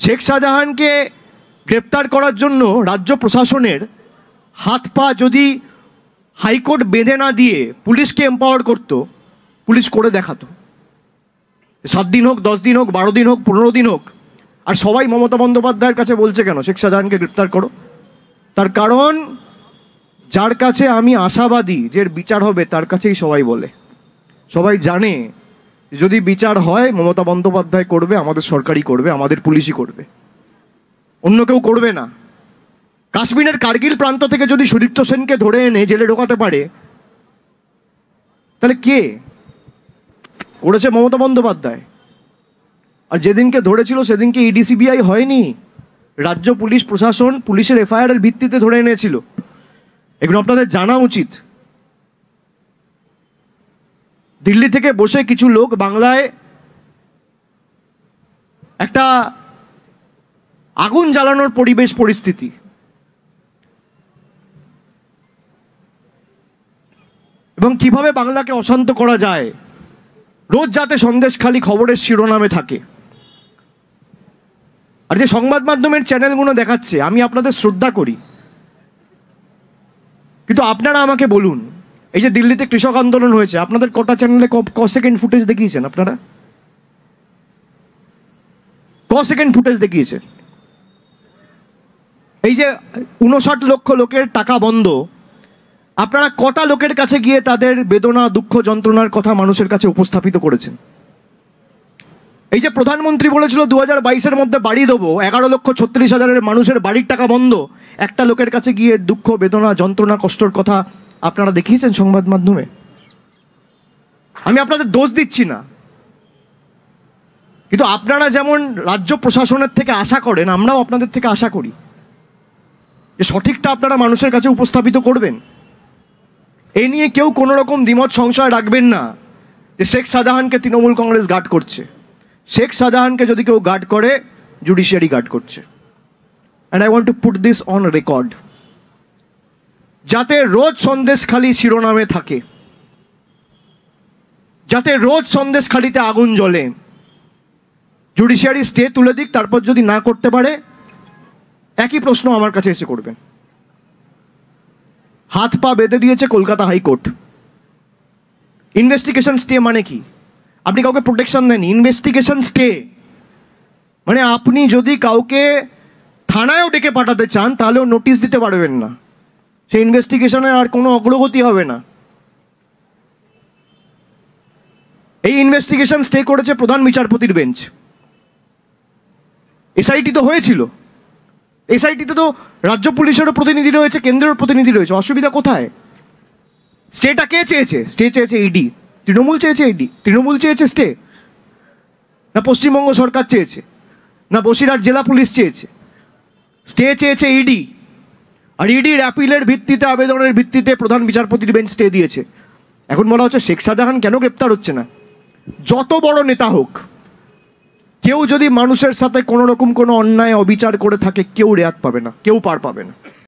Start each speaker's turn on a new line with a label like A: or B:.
A: শেখ শাহজাহানকে গ্রেপ্তার করার জন্য রাজ্য প্রশাসনের হাত পা যদি হাইকোর্ট বেঁধে না দিয়ে পুলিশকে এম্পাওয়ার করত, পুলিশ করে দেখাতো। 7 দিন হোক, 10 দিন হোক, 12 দিন হোক, 15 দিন হোক। আর সবাই মমতা বন্দ্যোপাধ্যায়ের কাছে বলছে কেন শেখ শাহজাহানকে গ্রেপ্তার করো? তার কারণ যার কাছে আমি আশাবাদী যে বিচার হবে তার কাছেই সবাই বলে। সবাই জানে যদি বিচার হয় মমতা বন্দ্যোপাধ্যায় করবে, আমাদের সরকারই করবে, আমাদের পুলিশই করবে, অন্য কেউ করবে না। কাশ্মীরের কার্গিল প্রান্ত থেকে যদি সুদীপ্ত সেনকে ধরে এনে জেলে ঢোকাতে পারে, তাহলে কে করেছে? মমতা বন্দ্যোপাধ্যায়। আর যেদিনকে ধরেছিল সেদিনকে ইডি সিবিআই হয়নি, রাজ্য পুলিশ প্রশাসন পুলিশের এফআইআর এর ভিত্তিতে ধরে এনেছিল। এগুলো আপনাদের জানা উচিত। দিল্লি থেকে বসে কিছু লোক বাংলায় একটা আগুন জ্বালানোর পরিবেশ পরিস্থিতি, এবং কিভাবে বাংলাকে অশান্ত করা যায় রোজ যাতে সন্দেশখালি খবরের শিরোনামে থাকে। আর যে সংবাদ মাধ্যমের চ্যানেলগুলো দেখাচ্ছে, আমি আপনাদের শ্রদ্ধা করি, কিন্তু আপনারা আমাকে বলুন, এই যে দিল্লিতে কৃষক আন্দোলন হয়েছে, আপনাদের কটা চ্যানেলে ক সেকেন্ড ফুটেজ দেখিয়েছেন? আপনারা ক সেকেন্ড ফুটেজ দেখিয়েছে? এই যে 59 লক্ষ লোকের টাকা বন্ধ, আপনারা কটা লোকের কাছে গিয়ে তাদের বেদনা, দুঃখ, যন্ত্রণার কথা মানুষের কাছে উপস্থাপিত করেছেন? এই যে প্রধানমন্ত্রী বলেছিল 2022-এর মধ্যে বাড়ি দেবো, 11,36,000 মানুষের বাড়ির টাকা বন্ধ, একটা লোকের কাছে গিয়ে দুঃখ, বেদনা, যন্ত্রণা, কষ্টর কথা আপনারা দেখিয়েছেন সংবাদ মাধ্যমে? আমি আপনাদের দোষ দিচ্ছি না, কিন্তু আপনারা যেমন রাজ্য প্রশাসনের থেকে আশা করেন, আমরাও আপনাদের থেকে আশা করি যে সঠিকটা আপনারা মানুষের কাছে উপস্থাপিত করবেন। এই নিয়ে কেউ কোনো রকম দ্বিমত সংশয় রাখবেন না যে শেখ শাহজাহানকে তৃণমূল কংগ্রেস গার্ড করছে। শেখ শাহজাহানকে যদি কেউ গার্ড করে, জুডিশিয়ারি গার্ড করছে। And I want to put this on record, যাতে রোজ সন্দেশখালি শিরোনামে থাকে, যাতে রোজ সন্দেশখালিতে আগুন জ্বলে। জুডিশিয়ারি স্টে তুলে দিক, তারপর যদি না করতে পারে একই প্রশ্ন আমার কাছে এসে করবেন। হাত পা বেঁধে দিয়েছে কলকাতা হাইকোর্ট। ইনভেস্টিগেশন স্টে মানে কি? আপনি কাউকে প্রোটেকশন দেন। ইনভেস্টিগেশন স্টে মানে আপনি যদি কাউকে থানায়ও ডেকে পাঠাতে চান, তাহলেও নোটিশ দিতে পারবেন না, সেই ইনভেস্টিগেশনের আর কোনো অগ্রগতি হবে না। এই ইনভেস্টিগেশন স্টে করেছে প্রধান বিচারপতির বেঞ্চ। এসআইটি তো হয়েছিল, এসআইটিতে তো রাজ্য পুলিশেরও প্রতিনিধি রয়েছে, কেন্দ্রের প্রতিনিধি রয়েছে। অসুবিধা কোথায়? স্টেটা কে চেয়েছে? স্টে চেয়েছে ইডি। তৃণমূল চেয়েছে ইডি? তৃণমূল চেয়েছে স্টে? না পশ্চিমবঙ্গ সরকার চেয়েছে? না বসিরহাট জেলা পুলিশ চেয়েছে? স্টে চেয়েছে ইডি। আর ইডির অ্যাপিলের ভিত্তিতে, আবেদনের ভিত্তিতে প্রধান বিচারপতির বেঞ্চ স্টে দিয়েছে। এখন বলা হচ্ছে শেখ শাহজাহান কেন গ্রেপ্তার হচ্ছে না? যত বড় নেতা হোক, কেউ যদি মানুষের সাথে কোনো রকম কোনো অন্যায় অবিচার করে থাকে, কেউ রেয়াত পাবে না, কেউ পার পাবে না।